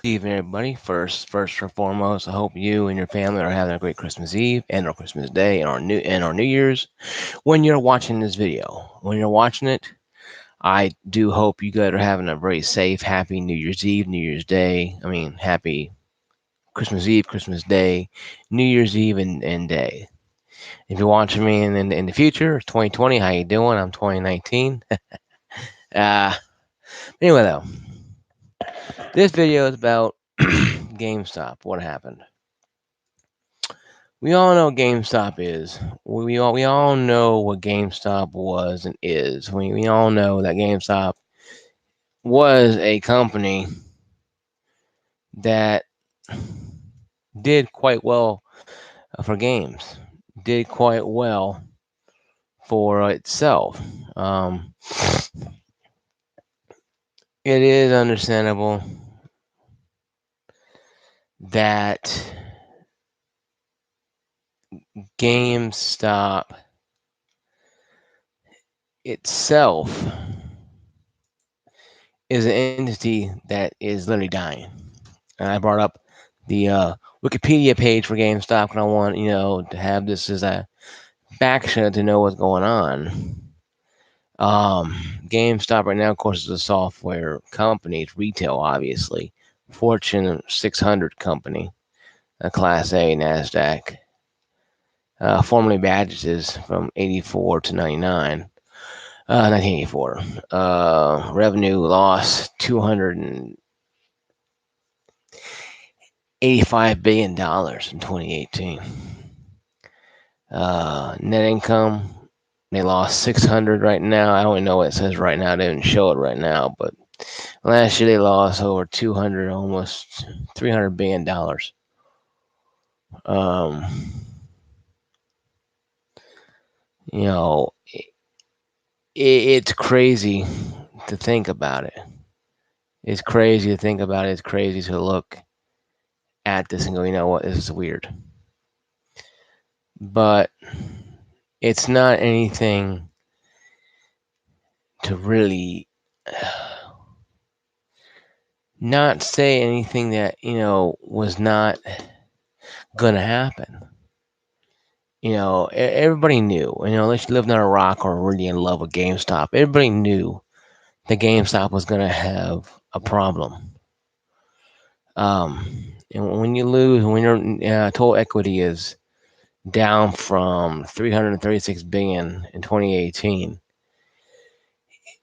Evening, everybody. First and foremost, I hope you and your family are having a great Christmas Eve and our Christmas Day and our New Year's. When you're watching this video, when you're watching it, I do hope you guys are having a very safe, happy New Year's Eve, New Year's Day. Happy Christmas Eve, Christmas Day, New Year's Eve, and day. If you're watching me in the future, 2020, how you doing? I'm 2019. uh, anyway, though, this video is about GameStop. What happened? We all know what GameStop is. We all know what GameStop was and is. We all know that GameStop was a company that did quite well for games, did quite well for itself. Um, it is understandable that GameStop itself is an entity that is literally dying. And I brought up the Wikipedia page for GameStop, and I want to have this as a backshot to know what's going on. GameStop right now, of course, is a software company. It's retail, obviously. Fortune 600 company, a Class A Nasdaq. Formerly badges from 84 to 99. 1984. Revenue loss $285 billion in 2018. Net income, they lost 600 right now. I don't know what it says right now. They didn't show it right now, but last year they lost over 200, almost $300 billion. Um, you know, it's crazy to think about it. It's crazy to think about it. It's crazy to look at this and go, you know what, this is weird. But it's not anything to really not say anything that, was not going to happen. Everybody knew, unless you lived on a rock or really in love with GameStop, everybody knew that GameStop was going to have a problem. And when you lose, when your total equity is down from 336 billion in 2018,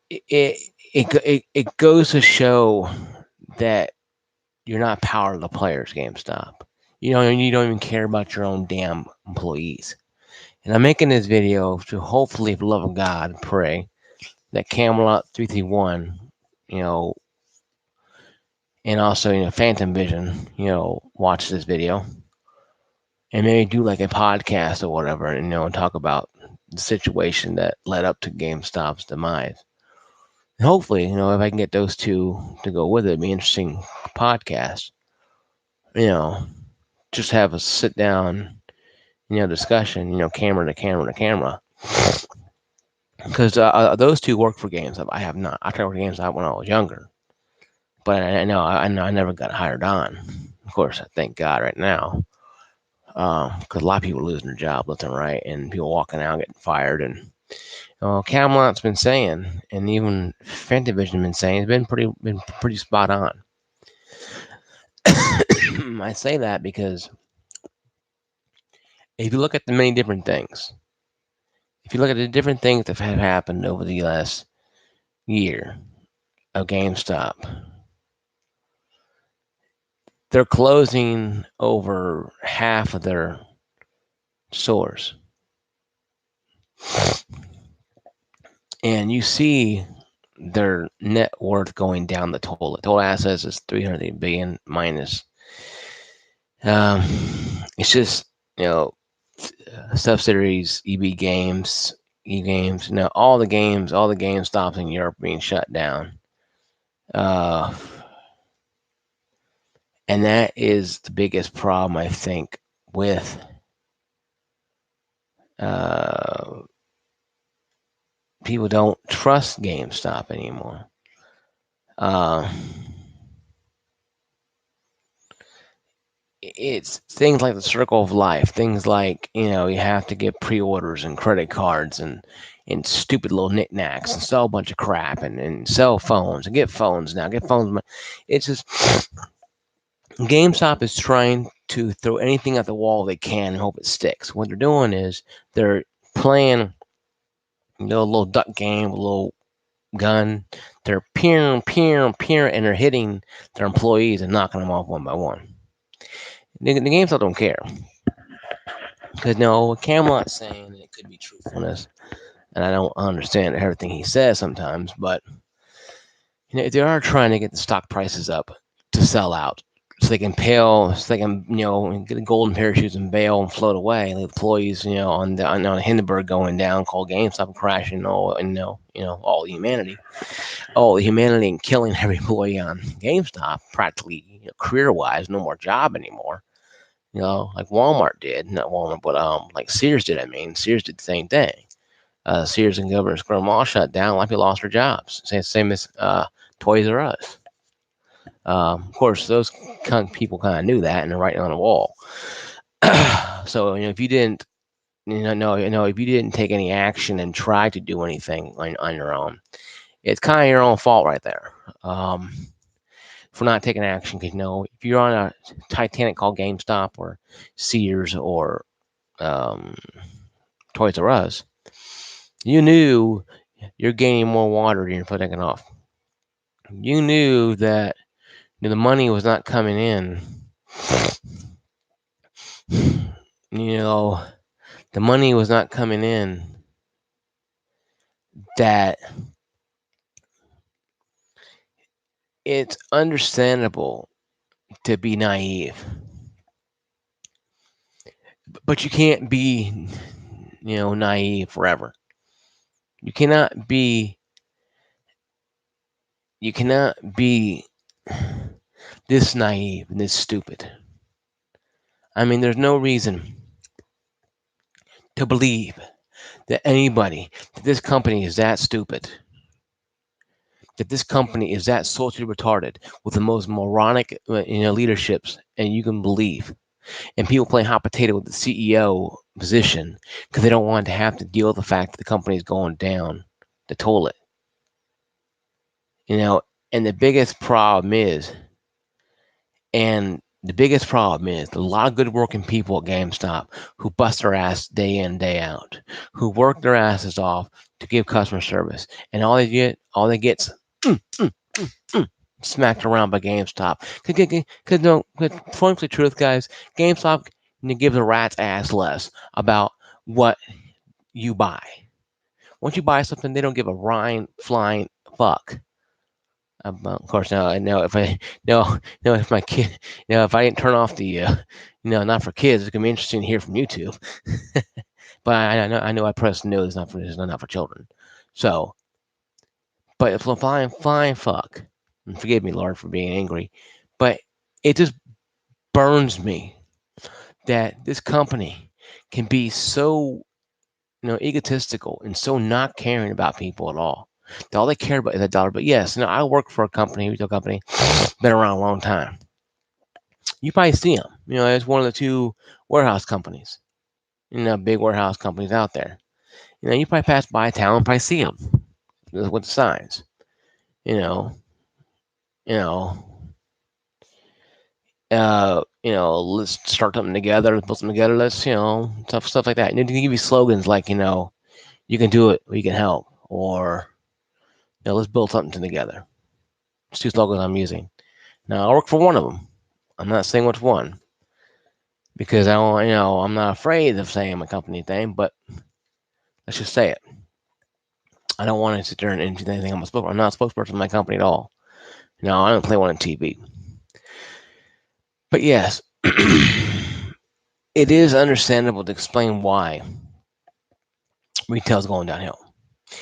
it it goes to show that you're not power of the players, GameStop. You don't even care about your own damn employees. And I'm making this video to hopefully, for the love of God, pray that Camelot 331, you know, and also, Phantom Vision, watch this video and maybe do like a podcast or whatever, and, and talk about the situation that led up to GameStop's demise. And hopefully, if I can get those two to go with it, it'd be an interesting podcast. You know, just have a sit down, discussion, camera to camera to camera. Because those two work for GameStop. I have not. I tried to work for GameStop when I was younger, but I never got hired on. Of course, I thank God right now, because a lot of people losing their job left and right, and people walking out getting fired. And Camelot's been saying, and even Fantavision been saying, it's been pretty spot on. I say that because if you look at the many different things, if you look at the different things that have happened over the last year of GameStop, they're closing over half of their stores. And you see their net worth going down the total. Total assets is 300 billion minus. Um, it's just, subsidiaries, EB Games, E Games, all the game stops in Europe being shut down. Uh, and that is the biggest problem, I think, with uh, people don't trust GameStop anymore. Uh, it's things like the circle of life, things like, you have to get pre-orders and credit cards and stupid little knickknacks and sell a bunch of crap and sell phones and get phones now, get phones. It's just GameStop is trying to throw anything at the wall they can and hope it sticks. What they're doing is they're playing a little duck game, a little gun. They're peering, peering, peering, and they're hitting their employees and knocking them off one by one. The GameStop don't care. Because no, what Camelot's saying, it could be truthfulness, and I don't understand everything he says sometimes, but they are trying to get the stock prices up to sell out, so they can so they can get the golden parachutes and bail and float away. The employees, on Hindenburg going down, called GameStop crashing, all all the humanity and killing every employee on GameStop, practically career wise, no more job anymore. Like Walmart did, not Walmart, but like Sears did. I mean, Sears did the same thing. Sears and Governor Square Mall shut down. A lot of people lost their jobs. Same as Toys R Us. Of course, those kind of people kind of knew that, and they're writing on the wall. So if you didn't, if you didn't take any action and try to do anything on your own, it's kind of your own fault right there. For not taking action, because if you're on a Titanic called GameStop or Sears or Toys R Us, you knew you're gaining more water than you're putting off. You knew that the money was not coming in. The money was not coming in that it's understandable to be naive. But you can't be, naive forever. You cannot be this naive and this stupid. I mean, there's no reason to believe that this company is that stupid, that this company is that socially retarded with the most moronic, leaderships, and you can believe. And people playing hot potato with the CEO position because they don't want to have to deal with the fact that the company is going down the toilet. And the biggest problem is, a lot of good working people at GameStop who bust their ass day in, day out, who work their asses off to give customer service, and all they get's smacked around by GameStop. Because frankly, truth, guys, GameStop gives a rat's ass less about what you buy. Once you buy something, they don't give a flying fuck. Of course, now I know if if my kid, if I didn't turn off the, not for kids, it's gonna be interesting to hear from YouTube. But I know I pressed no, it's not for children. So, but it's a flying fuck. And forgive me, Lord, for being angry, but it just burns me that this company can be so, egotistical and so not caring about people at all. All they care about is a dollar. But yes, I work for a retail company, been around a long time. You probably see them. It's one of the two warehouse companies, big warehouse companies out there. You probably pass by a town and probably see them with the signs. You know, you know, let's start something together, let's put something together, let's, stuff like that. And they give you slogans like, you can do it, or you can help, or, let's build something together. It's two slogans I'm using. Now, I work for one of them. I'm not saying which one, because I don't, I'm not afraid of saying my company name, but let's just say it. I don't want to sit there and do anything. I'm not a spokesperson for my company at all. I don't play one on TV. But yes, it is understandable to explain why retail is going downhill.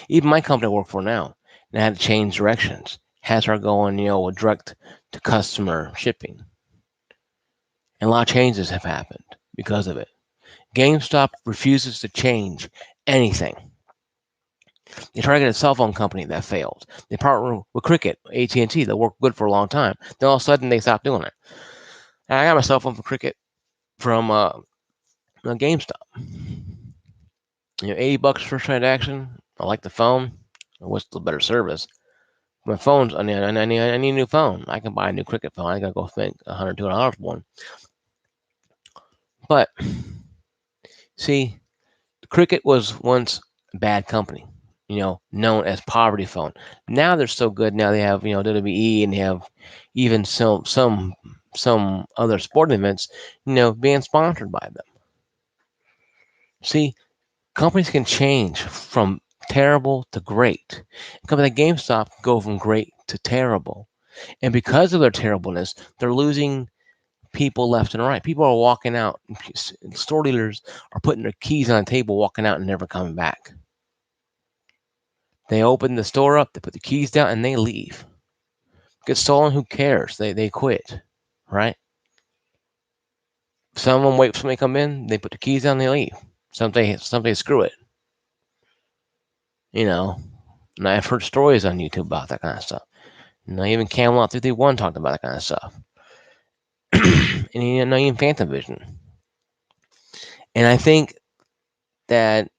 Even my company I work for now, and I had to change directions. Has her going, with direct to customer shipping. And a lot of changes have happened because of it. GameStop refuses to change anything. They tried to get a cell phone company that failed. They partnered with Cricket, AT&T, that worked good for a long time. Then all of a sudden they stopped doing it. And I got my cell phone from Cricket from GameStop. $80 per transaction. I like the phone. What's the better service? My phone's. I need a new phone. I can buy a new Cricket phone. I gotta go spend $100, $200 for one. But see, Cricket was once a bad company. Known as poverty phone. Now they're so good. Now they have WWE, and they have even some other sporting events. Being sponsored by them. See, companies can change from terrible to great. A company like GameStop can go from great to terrible. And because of their terribleness, they're losing people left and right. People are walking out. Store dealers are putting their keys on the table, walking out, and never coming back. They open the store up, they put the keys down, and they leave. Get stolen, who cares? They quit, right? Some of them wait for somebody to come in, they put the keys down, they leave. Something screw it. And I've heard stories on YouTube about that kind of stuff. Even Camelot 331 talked about that kind of stuff. And even Phantom Vision. And I think that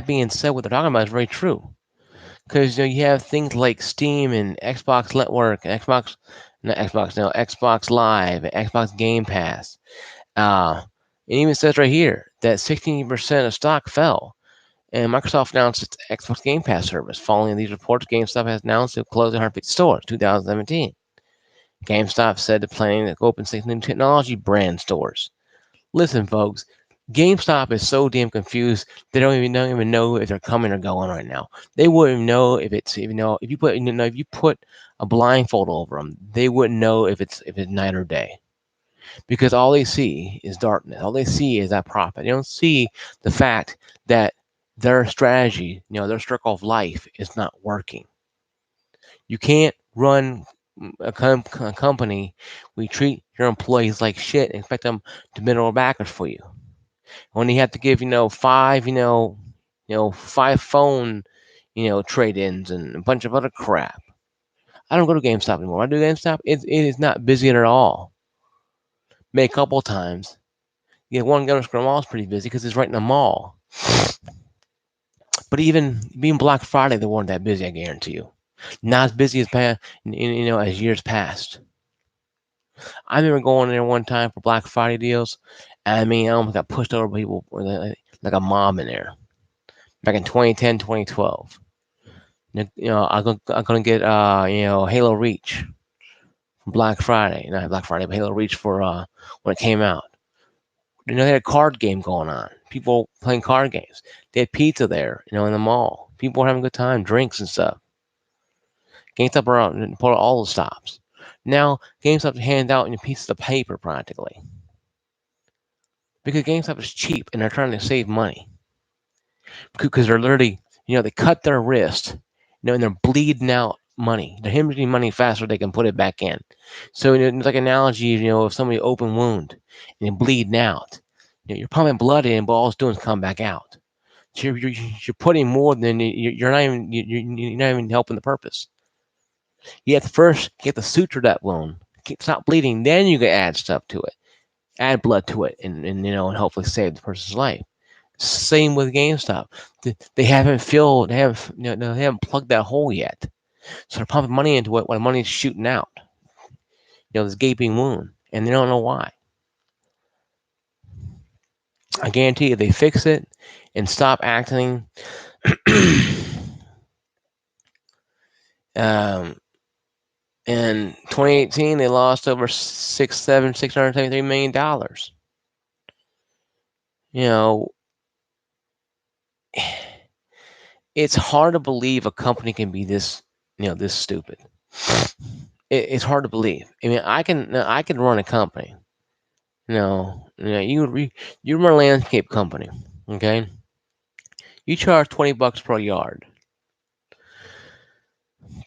being said, what they're talking about is very true. Because you have things like Steam and Xbox Network, and Xbox Live, and Xbox Game Pass. It even says right here that 16% of stock fell. And Microsoft announced its Xbox Game Pass service. Following these reports, GameStop has announced it closed 150 stores in 2017. GameStop said they're planning to open 6 new technology brand stores. Listen, folks, GameStop is so damn confused they don't even know if they're coming or going right now. They wouldn't know if it's if you put a blindfold over them, they wouldn't know if it's night or day, because all they see is darkness. All they see is that profit. They don't see the fact that their strategy, their circle of life is not working. You can't run a company where you treat your employees like shit and expect them to middle backers for you. When you have to give, five phone, trade-ins and a bunch of other crap. I don't go to GameStop anymore. When I do GameStop, it is not busy at all. Maybe a couple of times. One Gunner Square Mall is pretty busy because it's right in the mall. But even being Black Friday, they weren't that busy, I guarantee you. Not as busy as years past. I remember going there one time for Black Friday deals. And I almost got pushed over by people like a mob in there. Back in 2010, 2012. I'm gonna get Halo Reach from Black Friday. Not Black Friday, but Halo Reach for when it came out. They had a card game going on. People playing card games. They had pizza there, in the mall. People were having a good time, drinks and stuff. GameStop around and put all the stops. Now GameStop hand out pieces of paper practically, because GameStop is cheap and they're trying to save money. Because they're literally, they cut their wrist, and they're bleeding out money. They're hemorrhaging money faster they can put it back in. So it's like an analogy, of somebody open wound and you're bleeding out. You're pumping blood in, but all it's doing is come back out. So you're putting more than you're not even helping the purpose. You have to first get the suture that wound, stop bleeding, then you can add stuff to it, add blood to it, and hopefully save the person's life. Same with GameStop. They haven't filled, they haven't plugged that hole yet. So they're pumping money into it when money's shooting out. This gaping wound, and they don't know why. I guarantee you, they fix it and stop acting. In 2018, they lost over $673 million. It's hard to believe a company can be this, this stupid. It's hard to believe. I can run a company. You run a landscape company, okay? You charge $20 per yard,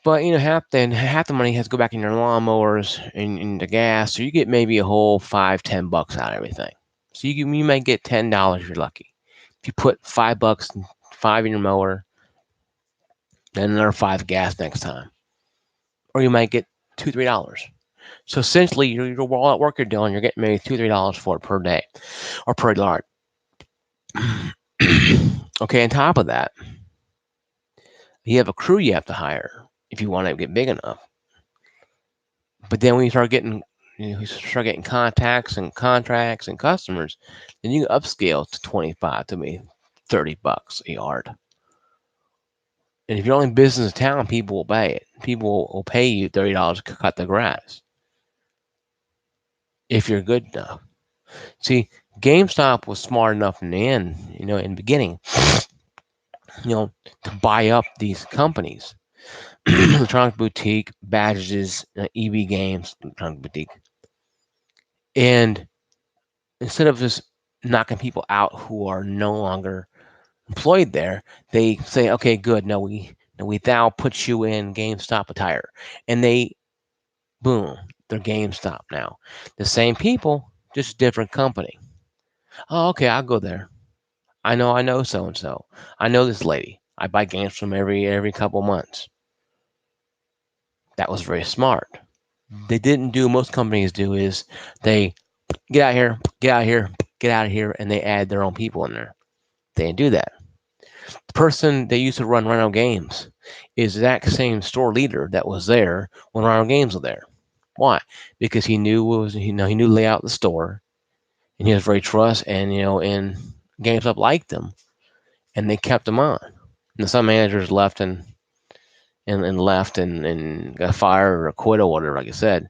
but half the money has to go back in your lawnmowers and the gas, so you get maybe a whole $5-10 out of everything. So you might get $10 if you're lucky. If you put $5 in your mower, then another $5 gas next time, or you might get $2-3. So essentially, all that work you're doing, you're getting maybe $2, $3 for it per day or per yard. Okay, on top of that, you have a crew you have to hire if you want to get big enough. But then when you start getting contacts and contracts and customers, then you upscale to 25 to maybe $30 a yard. And if you're only business in town, people will pay it. People will pay you $30 to cut the grass if you're good enough. See, GameStop was smart enough in the end, in the beginning, to buy up these companies. Electronic Boutique, Badges, EB Games, Electronic Boutique. And instead of just knocking people out who are no longer employed there, they say, okay, good. No, we now put you in GameStop attire. And boom, they're GameStop now. The same people, just different company. Oh, okay, I'll go there. I know so and so. I know this lady. I buy games from every couple months. That was very smart. They didn't do most companies do is they get out here, get out here, get out of here, and they add their own people in there. They didn't do that. The person they used to run Rhino Games is the exact same store leader that was there when Rhino Games was there. Why? Because he knew he knew the layout of the store, and he was very trust, and and GameStop liked them, and they kept him on. And some managers left and left and got fired or quit or whatever, like I said.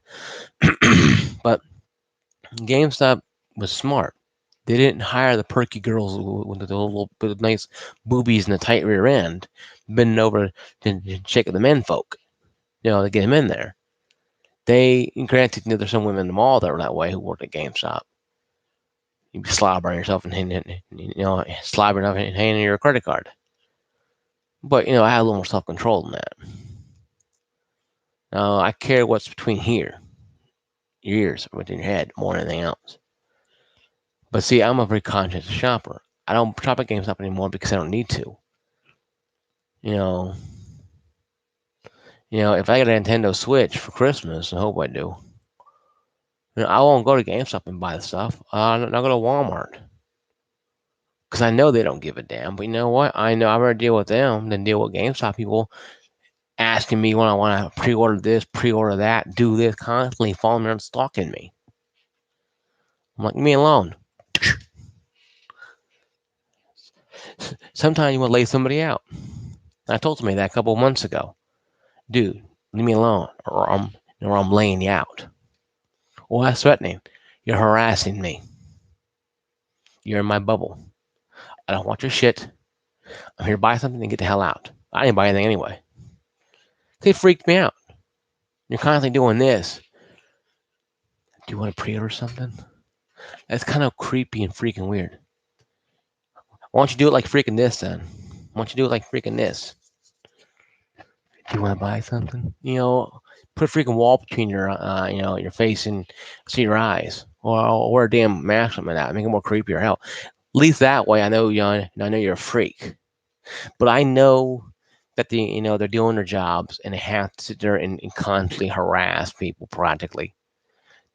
But GameStop was smart. They didn't hire the perky girls with the little bit of nice boobies and the tight rear end, bending over to shake the men folk, to get him in there. Granted, there's some women in the mall that were that way who worked at GameStop. You'd be slobbering yourself and slobbering up and handing your credit card. But I had a little more self-control than that. I care what's between your ears, within your head, more than anything else. But see, I'm a very conscious shopper. I don't shop at GameStop anymore because I don't need to. If I get a Nintendo Switch for Christmas, I hope I do. I won't go to GameStop and buy the stuff. I'll go to Walmart because I know they don't give a damn. But you know what? I know I'd rather deal with them than deal with GameStop people asking me when I want to pre-order this, pre-order that, do this, constantly following me and stalking me. I'm like, leave me alone. Sometimes you want to lay somebody out. I told somebody that a couple of months ago. Dude, leave me alone, or I'm laying you out. Well, that's threatening. You're harassing me. You're in my bubble. I don't want your shit. I'm here to buy something and get the hell out. I didn't buy anything anyway. They freaked me out. You're constantly doing this. Do you want to pre-order something? That's kind of creepy and freaking weird. Why don't you do it like freaking this then? Why don't you do it like freaking this? Do you want to buy something? Put a freaking wall between your face and see your eyes, or wear a damn mask on that. Make it more creepy or hell. At least that way, I know I know you're a freak. But I know that they're doing their jobs and they have to sit there and constantly harass people practically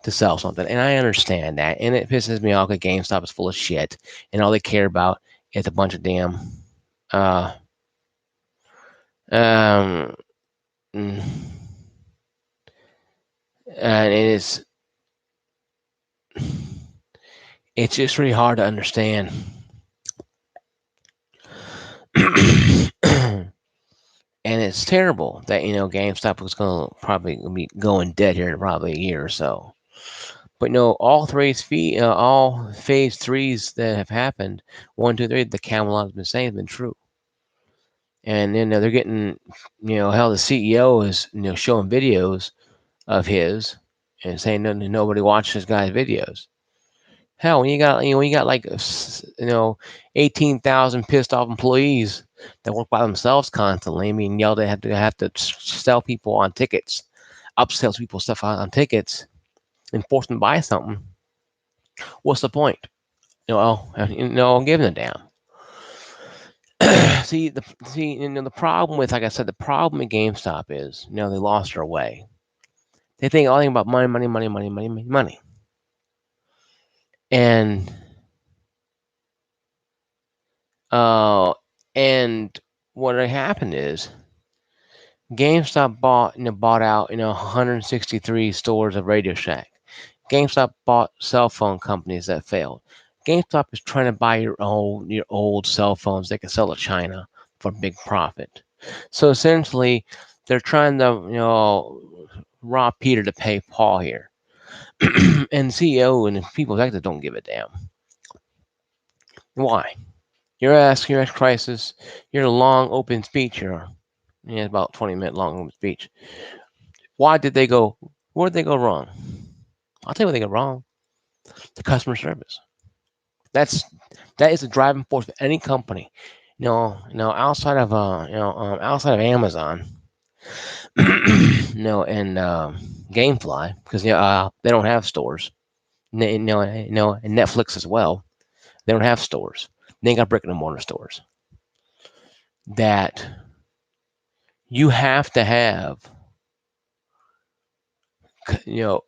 to sell something. And I understand that, and it pisses me off that GameStop is full of shit, and all they care about is a bunch of damn and it's just really hard to understand. And it's terrible that GameStop was going to probably be going dead here in probably a year or so. But all phase threes that have happened, 1, 2, 3, the Camelot has been saying has been true. And they're getting, hell, the CEO is showing videos of his and saying nobody watches this guy's videos. Hell, when you got like 18,000 pissed off employees that work by themselves constantly. I mean, they have to sell people on tickets, upsell people stuff on tickets, and force them to buy something. What's the point? I'm giving a damn. The problem with, like I said, the problem at GameStop is, they lost their way. They think all about money, money, money, money, money, money, money. And uh, and what happened is GameStop bought out 163 stores of Radio Shack. GameStop bought cell phone companies that failed. GameStop is trying to buy your old cell phones they can sell to China for big profit. So essentially, they're trying to rob Peter to pay Paul here. And the CEO and the people that don't give a damn. Why? Your ex crisis, your long open speech here. Yeah, about 20-minute long open speech. Why did they go? Where did they go wrong? I'll tell you what they got wrong. The customer service. That's that is the driving force of any company. Outside of outside of Amazon, and GameFly, because they don't have stores. And Netflix as well. They don't have stores. They ain't got brick and mortar stores. That you have to have, you know,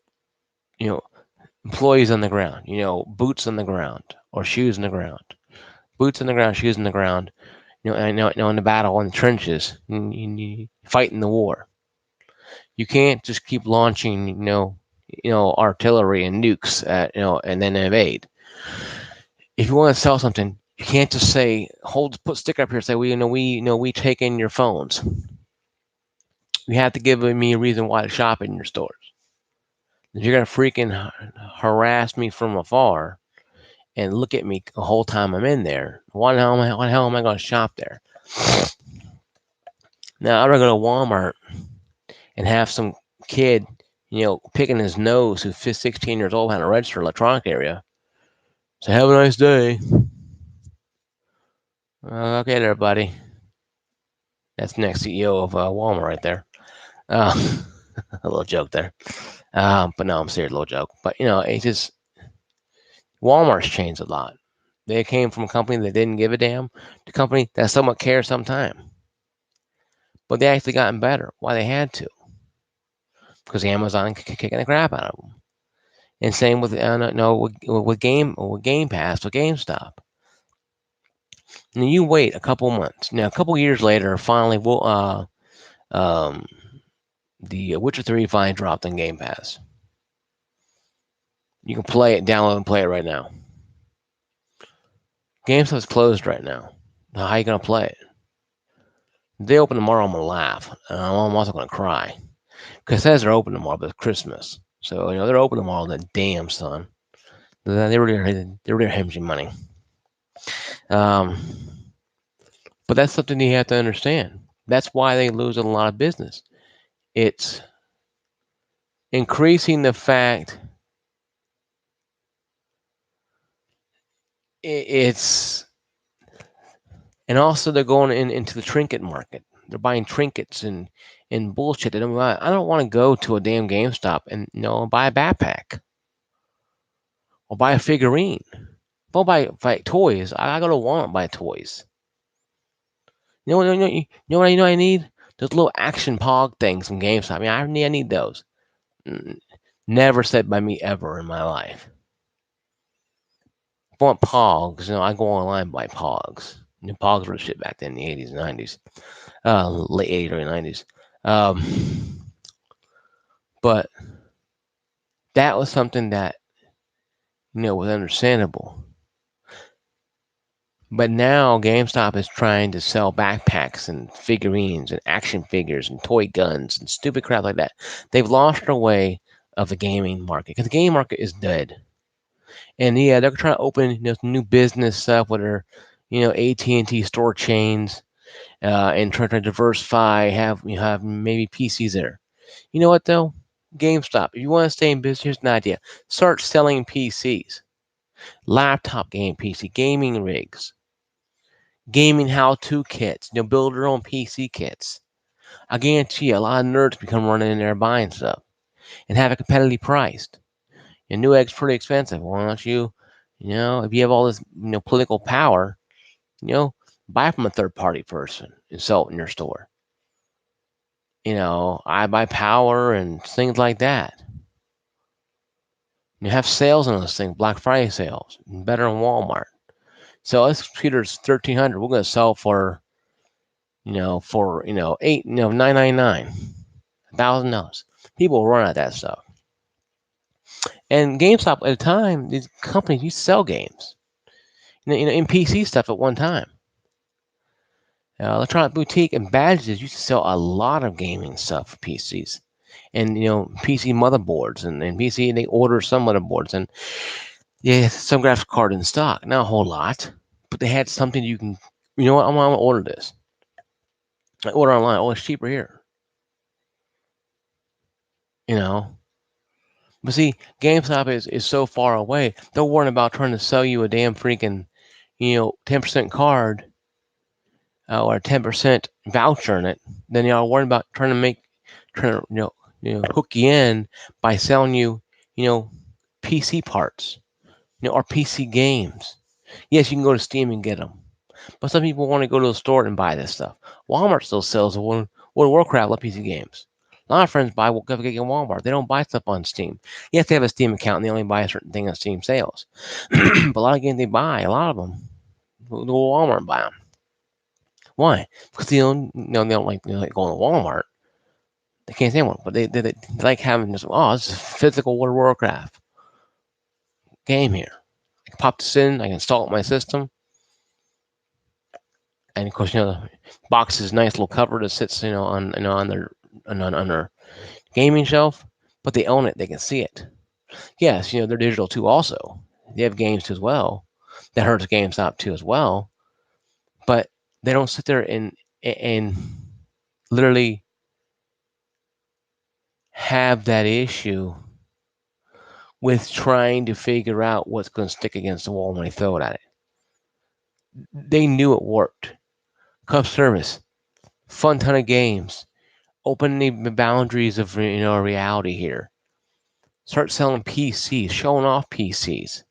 you know, employees on the ground. Boots on the ground or shoes on the ground. Boots on the ground, shoes on the ground. In the battle, in the trenches, fighting the war. You can't just keep launching, artillery and nukes and then invade. If you want to sell something, you can't just say, put sticker up here, say, we take in your phones. You have to give me a reason why to shop in your stores. If you're gonna freaking harass me from afar and look at me the whole time I'm in there, why the hell am I going to shop there? Now I'm gonna go to Walmart and have some kid, picking his nose who's 16 years old, had a register electronic area. Say, have a nice day. Okay there, buddy. That's the next CEO of Walmart right there. A little joke there. But no, I'm serious, little joke. But it's just Walmart's changed a lot. They came from a company that didn't give a damn to a company that somewhat cares sometime. But they actually gotten better. Why they had to? Because Amazon kicking the crap out of them. And same with Game Pass with GameStop. And you wait a couple months. Now a couple years later, finally, the Witcher 3 finally dropped on Game Pass. You can play it, download and play it right now. GameStop's closed right now. How are you gonna play it? If they open tomorrow, I'm gonna laugh. I'm also gonna cry because it says they're open tomorrow, but it's Christmas, so they're open tomorrow. That damn son, they really hemorrhaging money. But that's something you have to understand. That's why they lose a lot of business. It's increasing the fact. It's and also they're going into the trinket market. They're buying trinkets and bullshit. I don't want to go to a damn GameStop and buy a backpack or buy a figurine. If I buy toys, I go to Walmart and buy toys. What I need? Those little action pog things from GameStop. I need those. Never said by me ever in my life. If I want pogs, I go online and buy pogs. Pogs were the shit back then in the 80s and 90s. Late 80s, early 90s. But that was something that, was understandable. But now GameStop is trying to sell backpacks and figurines and action figures and toy guns and stupid crap like that. They've lost their way of the gaming market because the gaming market is dead. And yeah, they're trying to open new business stuff with their, AT&T store chains, and trying to diversify. Have maybe PCs there. You know what though? GameStop. If you want to stay in business, here's an idea: start selling PCs, laptop game PC, gaming rigs, gaming how-to kits. Build your own PC kits. I guarantee you, a lot of nerds become running in there buying stuff and have it competitively priced. Your Newegg's pretty expensive. Why don't you, if you have all this, political power, buy from a third-party person and sell it in your store. I buy power and things like that. You have sales on those things, Black Friday sales, better than Walmart. So this computer's 1,300. We're gonna sell for eight, 999, $1,000. People run at that stuff. And GameStop at the time, these companies used to sell games, in PC stuff at one time. Electronic Boutique and Badges used to sell a lot of gaming stuff for PCs, and PC motherboards and PC. They order some motherboards and yeah, some graphics card in stock, not a whole lot, but they had something you can. You know what? I'm gonna order this. I order online. Oh, it's cheaper here. You know, but see, GameStop is so far away. They're worrying about trying to sell you a damn freaking 10% card or a 10% voucher in it. Then y'all worrying about trying to hook you in by selling you PC parts, or PC games. Yes, you can go to Steam and get them, but some people want to go to the store and buy this stuff. Walmart still sells World of Warcraft PC games. A lot of friends buy get Walmart. They don't buy stuff on Steam. Yes, they have a Steam account and they only buy a certain thing on Steam sales. But a lot of games they buy, a lot of them, go to Walmart and buy them. Why? Because they don't like going to Walmart. They can't say one, but they like having this. Oh, this is physical World of Warcraft game here. I can pop this in. I can install it on my system. And of course, the box is nice little cover that sits, on their gaming shelf. But they own it; they can see it. Yes, they're digital too. Also, they have games too as well. That hurts GameStop too as well. But they don't sit there and literally have that issue with trying to figure out what's going to stick against the wall when they throw it at it. They knew it worked. Cup service, fun ton of games, open the boundaries of reality here. Start selling PCs, showing off PCs.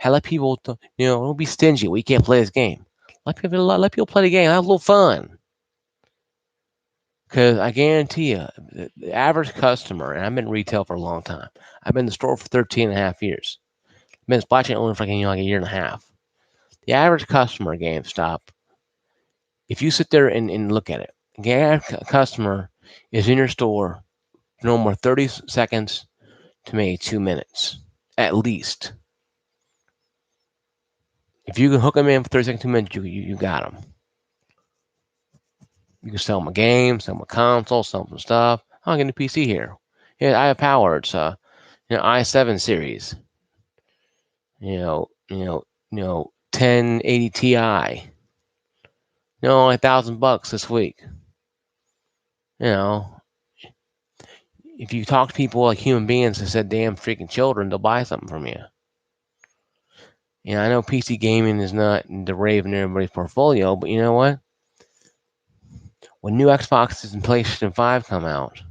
Let people don't be stingy. We can't play this game. Let people play the game. Have a little fun. Because I guarantee you, the average customer, and I've been in retail for a long time. I've been in the store for 13 and a half years. I've been in supply chain only for like a year and a half. The average customer at GameStop, if you sit there and look at it, the average customer is in your store no more 30 seconds to maybe 2 minutes, at least. If you can hook them in for 30 seconds, 2 minutes, you got them. You can sell them a game, sell them a console, sell them some stuff. I'll get a PC here. Yeah, I have power. It's i7 series. 1080 Ti. Only $1,000 this week. If you talk to people like human beings and said damn freaking children, they'll buy something from you. I know PC gaming is not the rave in everybody's portfolio, but you know what? When new Xboxes and PlayStation 5 come out,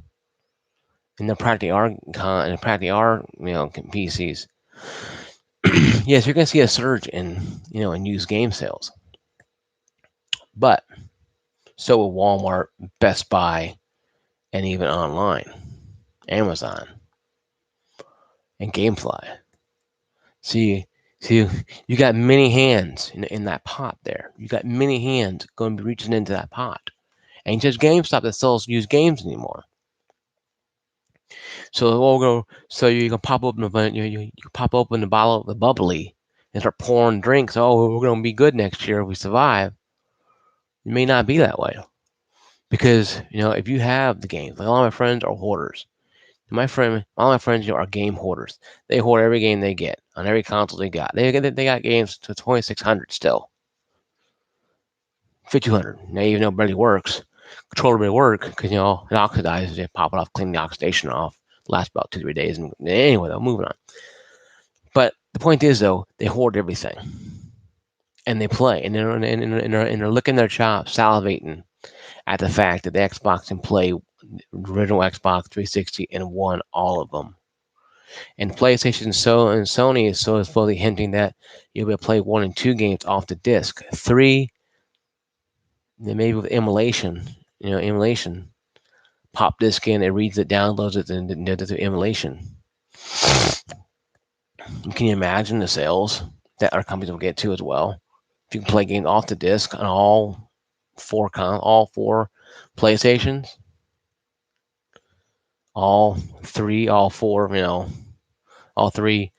and they're practically are PCs, yes, you're gonna see a surge in used game sales. But so will Walmart, Best Buy, and even online, Amazon, and GameFly. See, you got many hands in that pot there. You got many hands going to be reaching into that pot. Ain't just GameStop that sells used games anymore. So you can pop open you can pop open the bottle of the bubbly and start pouring drinks. Oh, we're gonna be good next year if we survive. It may not be that way. Because, if you have the games, like a lot of my friends are hoarders. All my friends are game hoarders. They hoard every game they get on every console they got. They got games to 2600 still, 5200. Now even though it barely works, controller barely work because it oxidizes. They pop it off, clean the oxidation off. Lasts about 2-3 days, and anyway, though, moving on. But the point is, though, they hoard everything, and they play, and they're licking their chops, salivating at the fact that the Xbox can play original Xbox 360 and won all of them. And PlayStation and Sony is supposedly hinting that you'll be able to play 1 and 2 games off the disc. 3, maybe with emulation, pop disk in, it reads it, downloads it, and does the emulation. Can you imagine the sales that our companies will get to as well? If you can play games off the disc on all four PlayStations, all four, all three, all three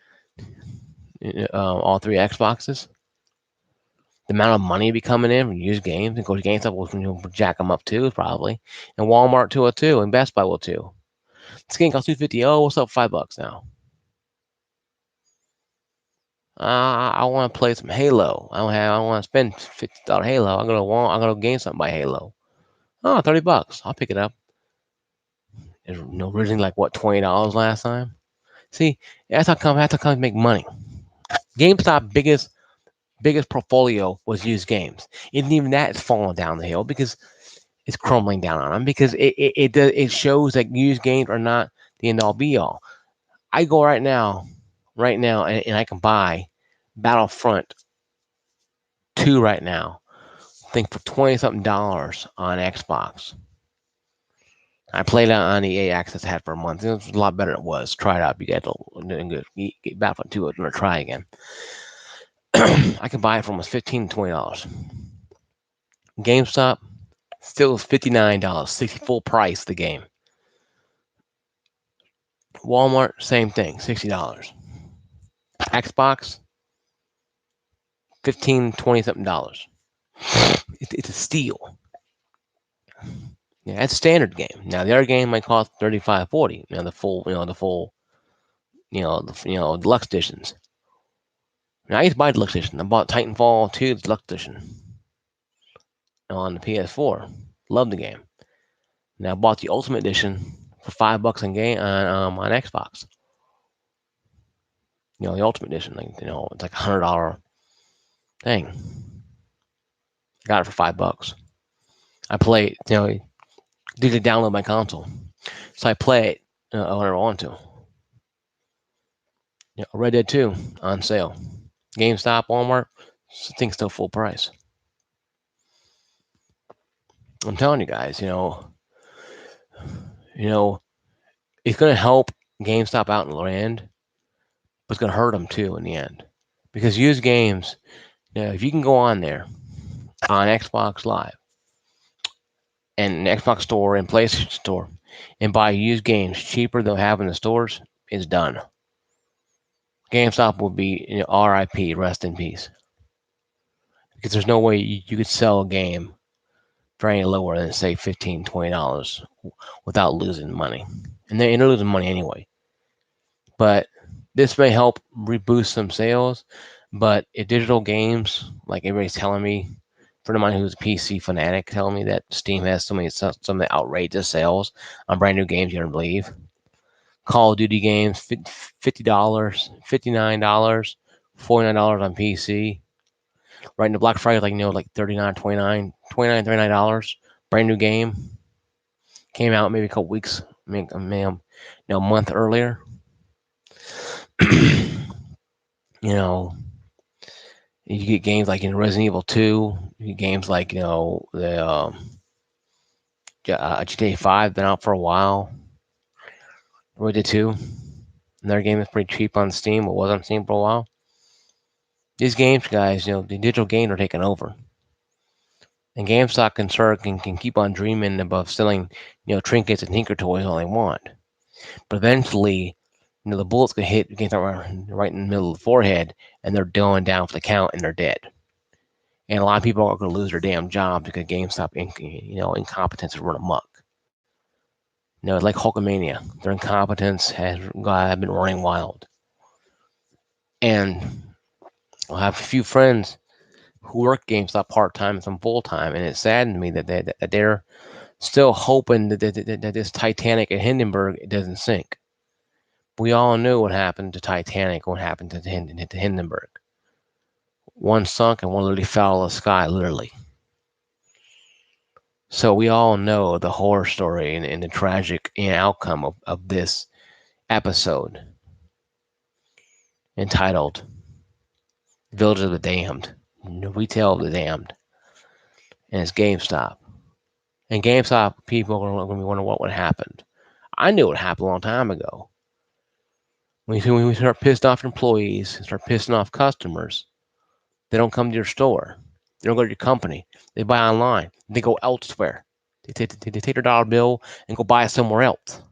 Xboxes. The amount of money be coming in from used games, and go to GameStop will jack them up too, probably, and Walmart too, and Best Buy will too. This game costs $250. Oh, what's up? $5 now. I want to play some Halo. I don't want to spend $50 Halo. I'm gonna gain something by Halo. Oh, $30. I'll pick it up. It's originally like what, $20 last time. See, that's how companies make money. GameStop biggest portfolio was used games. And even that is falling down the hill because it's crumbling down on them, because it shows that used games are not the end all be all. I go right now, and I can buy Battlefront 2 right now. I think for 20 something dollars on Xbox. I played it on the EA Access I had for a month. It was a lot better than it was. Try it out. You guys get Battlefront 2 and try again. I can buy it for almost $15 to $20. GameStop still $59, 60 full price the game. Walmart, same thing, $60. Xbox, 15, 20 something dollars. It's a steal. Yeah, that's standard game. Now the other game might cost 35, 40. The full, deluxe editions. Now I used to buy deluxe edition. I bought Titanfall 2 deluxe edition on the PS4. Love the game. Now I bought the Ultimate Edition for $5 on Xbox. The Ultimate Edition, it's like $100 thing. Got it for $5. I play it, did to download my console, so I play it whenever I want to. Red Dead 2 on sale. GameStop, Walmart, thing's still full price. I'm telling you guys, it's going to help GameStop out in the end, but it's going to hurt them too in the end. Because used games, if you can go on there on Xbox Live and Xbox Store and PlayStation Store and buy used games cheaper than have in the stores, it's done. GameStop will be RIP, rest in peace. Because there's no way you could sell a game for any lower than say $15, $20 without losing money. And they're losing money anyway. But this may help reboost some sales. But if digital games, like everybody's telling me, a friend of mine who's a PC fanatic telling me that Steam has some of the outrageous sales on brand new games you don't believe. Call of Duty games, $50, $59, $49 on PC. Right into Black Friday, like $39, $29, $29, $39. Brand new game. Came out maybe a couple weeks, a month earlier. You get games like in Resident Evil 2. You get games like, the GTA 5, been out for a while. Red Dead 2. Another game that's pretty cheap on Steam, but was on Steam for a while. These games, guys, the digital games are taking over. And GameStop can keep on dreaming about selling, trinkets and tinker toys all they want. But eventually, the bullets can hit GameStop right in the middle of the forehead, and they're going down for the count, and they're dead. And a lot of people are going to lose their damn job because GameStop, incompetence has run amok. It's like Hulkamania. Their incompetence has been running wild. And I have a few friends who work GameStop part-time and some full-time, and it saddened me that they're still hoping that this Titanic at Hindenburg doesn't sink. We all knew what happened to Titanic, what happened to Hindenburg. One sunk and one literally fell out of the sky, literally. So we all know the horror story and the tragic outcome of this episode entitled Village of the Damned, Retail of the Damned, and it's GameStop. And GameStop people are going to be wondering what would happen. I knew it happened a long time ago. When we start pissing off employees, start pissing off customers, they don't come to your store. They don't go to your company. They buy online. They go elsewhere. They take their dollar bill and go buy it somewhere else.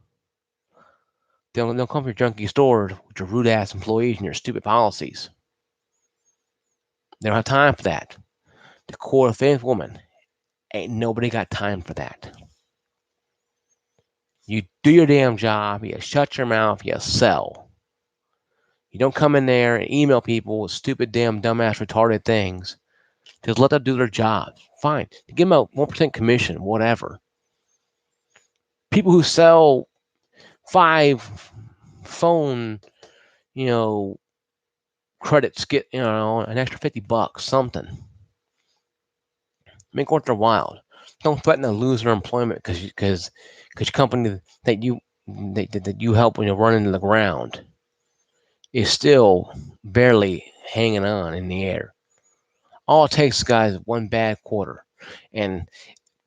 They'll come to your junky store with your rude ass employees and your stupid policies. They don't have time for that. The core faith woman, ain't nobody got time for that. You do your damn job, you shut your mouth, you sell. You don't come in there and email people with stupid, damn, dumbass, retarded things. Just let them do their jobs. Fine. Give them a 1% commission, whatever. People who sell 5 phone, credits get, an extra $50, something. Make worth their while. Don't threaten to lose their employment because your company that you help when you're running to the ground is still barely hanging on in the air. All it takes, guys, is one bad quarter. And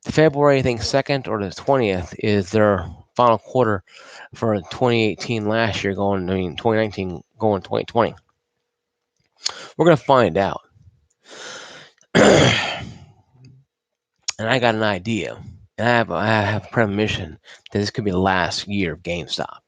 February, I think, 2nd or the 20th is their final quarter for 2018 last year 2019 going 2020. We're going to find out. And I got an idea. And I have premonition that this could be the last year of GameStop.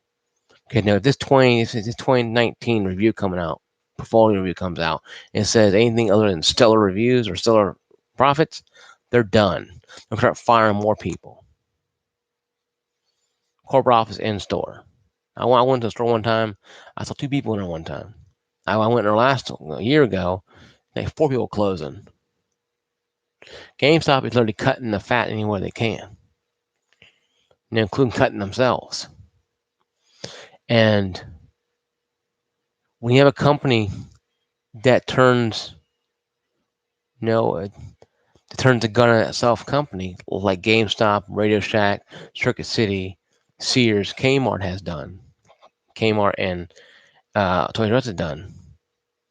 Okay, now if this 2019 review coming out, portfolio review comes out, and it says anything other than stellar reviews or stellar profits, they're done. They'll start firing more people. Corporate office in store. I went to the store one time. I saw 2 people in there one time. I went there a year ago. They had 4 people closing. GameStop is literally cutting the fat anywhere they can, including cutting themselves. And when you have a company that turns the gun on itself, company like GameStop, Radio Shack, Circuit City, Sears, Kmart has done. Kmart and Toys R Us has done.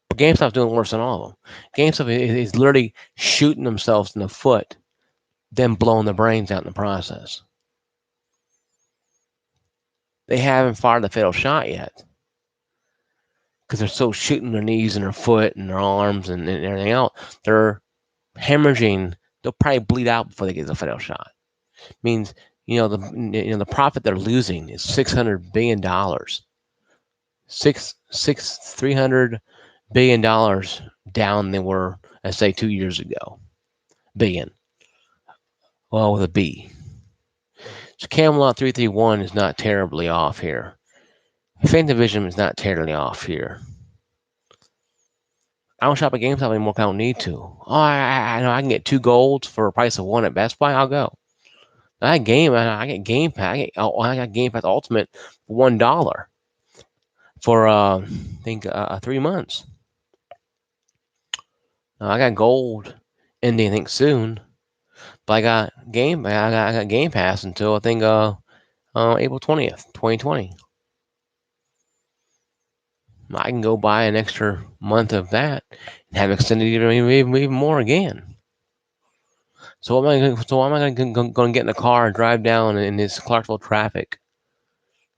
But GameStop's doing worse than all of them. GameStop is literally shooting themselves in the foot, then blowing their brains out in the process. They haven't fired the fatal shot yet because they're so shooting their knees and their foot and their arms and everything else. They're hemorrhaging. They'll probably bleed out before they get the fatal shot. Means the profit they're losing is $600 billion. $300 billion down they were, let's say, 2 years ago. Billion. Well, with a B. So Camelot 331 is not terribly off here. Fantavision is not terribly off here. I don't shop at GameStop anymore because I don't need to. Oh, I know I can get 2 golds for a price of 1 at Best Buy. I'll go. I get Game Pass. I got Game Pass Ultimate for $1 for I think 3 months. I got gold ending I think soon, but I got Game Pass until I think April 20th, 2020. I can go buy an extra month of that and have extended even more again. So am I going to get in the car and drive down in this Clarksville traffic?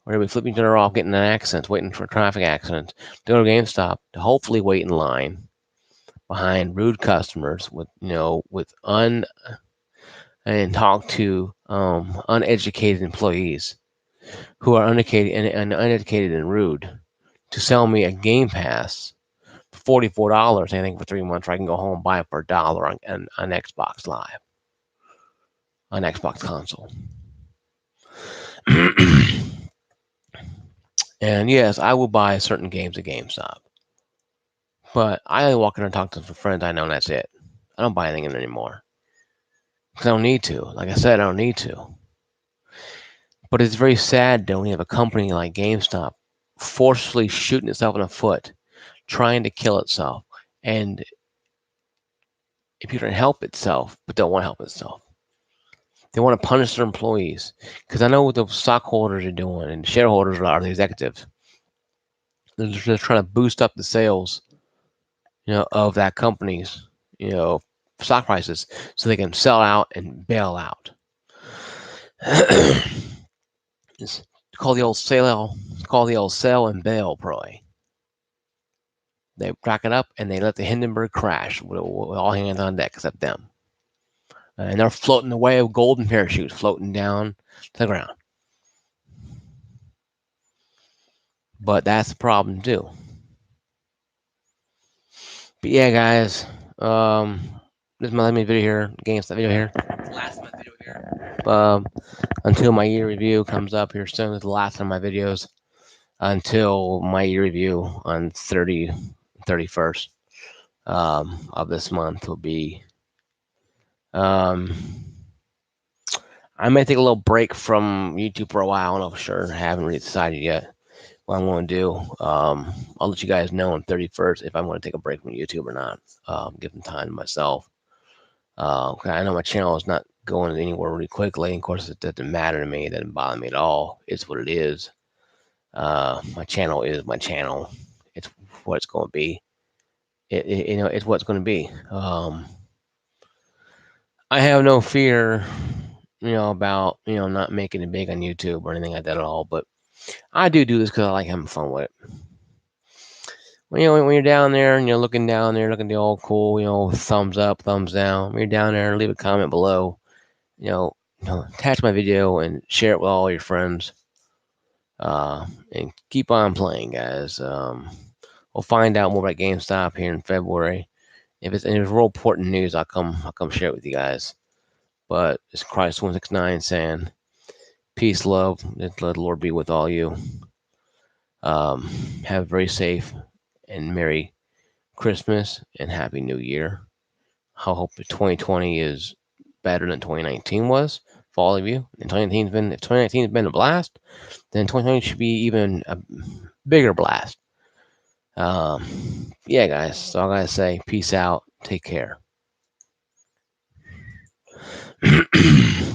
Or are we flipping each other off, getting an accident, waiting for a traffic accident, to go to GameStop to hopefully wait in line behind rude customers and talk to uneducated employees who are uneducated and rude to sell me a Game Pass for $44, I think, for 3 months, where I can go home and buy it for $1 on Xbox Live, on Xbox console. And yes, I will buy certain games at GameStop, but I only walk in and talk to some friends I know, and that's it. I don't buy anything in there anymore because I don't need to. Like I said, I don't need to. But it's very sad that when you have a company like GameStop forcefully shooting itself in the foot, trying to kill itself, and if you don't help itself, but don't want to help itself. They want to punish their employees because I know what the stockholders are doing and the shareholders are the executives. They're just trying to boost up the sales, of that company's, stock prices so they can sell out and bail out. It's called the old sale and bail ploy. They crack it up and they let the Hindenburg crash with all hands on deck except them. And they're floating away with golden parachutes floating down to the ground. But that's the problem too. But yeah, guys, this is my video here, GameStop video here. Last month video here. Until my year review comes up here soon, is the last of my videos until my year review on 31st of this month will be. I may take a little break from YouTube for a while. I don't know for sure. I haven't really decided yet what I'm going to do. I'll let you guys know on 31st if I'm going to take a break from YouTube or not. Give some time to myself. I know my channel is not going anywhere really quickly. Of course, it doesn't matter to me. It doesn't bother me at all. It's what it is. My channel is my channel. It's what it's going to be. It's what it's going to be. I have no fear, about not making it big on YouTube or anything like that at all. But I do this because I like having fun with it. When you're down there and you're looking down there, looking at the old cool, thumbs up, thumbs down. When you're down there, leave a comment below. Attach my video and share it with all your friends. And keep on playing, guys. We'll find out more about GameStop here in February. If it's real important news, I'll come share it with you guys. But it's Christ169 saying, peace, love, let the Lord be with all you. Have a very safe and Merry Christmas and Happy New Year. I hope 2020 is better than 2019 was for all of you. And if 2019 has been a blast, then 2020 should be even a bigger blast. Yeah, guys, so I gotta say, peace out, take care.